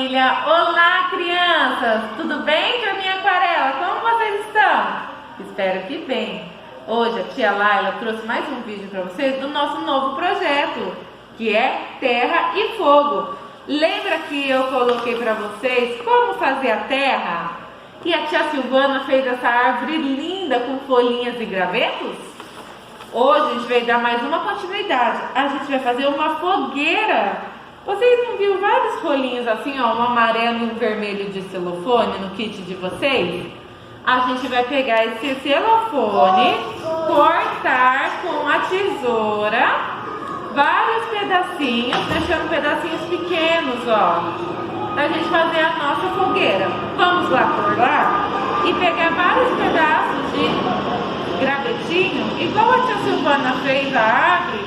família! Olá, crianças! Tudo bem, turminha aquarela? Como vocês estão? Espero que bem! Hoje a tia Laila trouxe mais um vídeo para vocês do nosso novo projeto, que é Terra e Fogo. Lembra que eu coloquei para vocês como fazer a terra? E a tia Silvana fez essa árvore linda com folhinhas e gravetos? Hoje a gente vai dar mais uma continuidade. A gente vai fazer uma fogueira. Vocês não viram vários rolinhos assim, ó, um amarelo e um vermelho de celofane no kit de vocês? A gente vai pegar esse celofane, cortar com a tesoura vários pedacinhos, deixando pedacinhos pequenos, ó, pra gente fazer a nossa fogueira. Vamos lá por lá e pegar vários pedaços de gravetinho, igual a tia Silvana fez a árvore,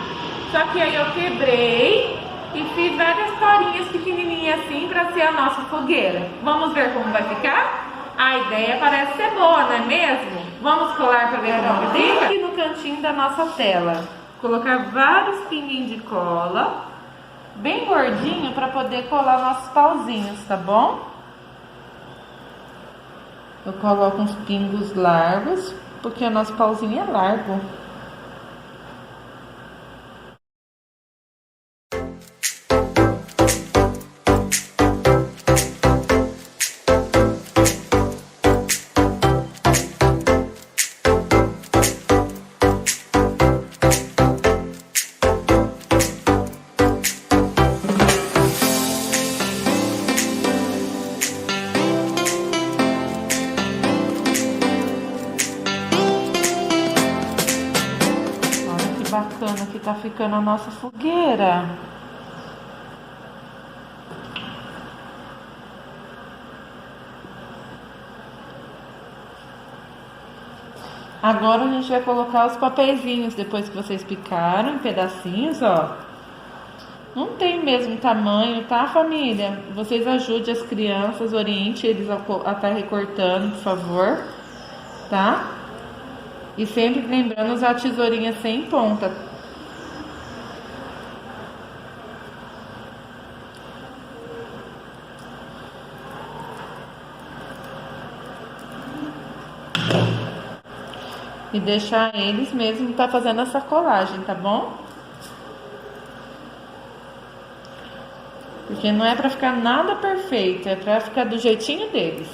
só que aí eu quebrei e fiz várias torinhas pequenininhas assim para ser a nossa fogueira. Vamos ver como vai ficar? A ideia parece ser boa, não é mesmo? Vamos colar para ver como fica? Aqui no cantinho da nossa tela, colocar vários pinguinhos de cola, bem gordinho, para poder colar nossos pauzinhos, tá bom? Eu coloco uns pingos largos, porque o nosso pauzinho é largo. Bacana que tá ficando a nossa fogueira. Agora a gente vai colocar os papeizinhos depois que vocês picaram em pedacinhos, ó. Não tem o mesmo tamanho, tá, família? Vocês ajudem as crianças, oriente eles a estar recortando, por favor, tá? E sempre lembrando usar a tesourinha sem ponta. E deixar eles mesmo tá fazendo essa colagem, tá bom? Porque não é pra ficar nada perfeito, é pra ficar do jeitinho deles.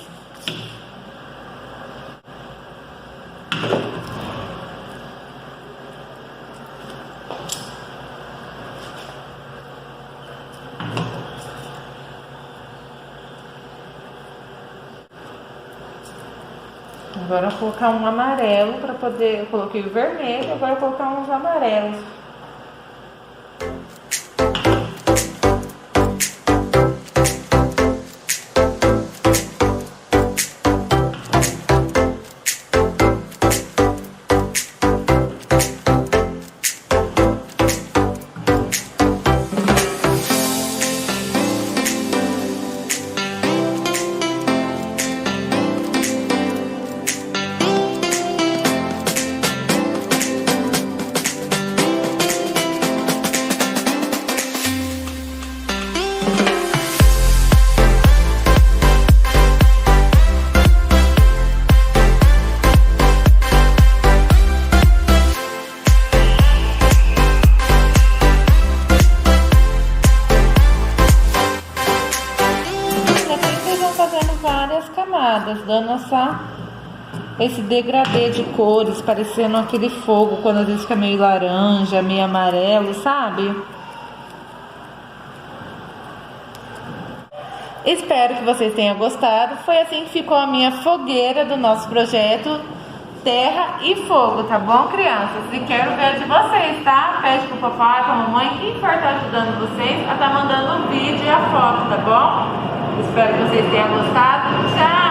Agora eu vou colocar um amarelo para poder. Eu coloquei o vermelho, agora eu vou colocar uns amarelos. Várias camadas, dando esse degradê de cores, parecendo aquele fogo quando às vezes fica meio laranja, meio amarelo, sabe? Espero que vocês tenham gostado. Foi assim que ficou a minha fogueira do nosso projeto Terra e Fogo, tá bom, crianças? E quero ver de vocês, tá? Pede pro papai, pra mamãe, quem for estar ajudando vocês a estar mandando o vídeo e a foto, tá bom? Espero que vocês tenham gostado. Tchau!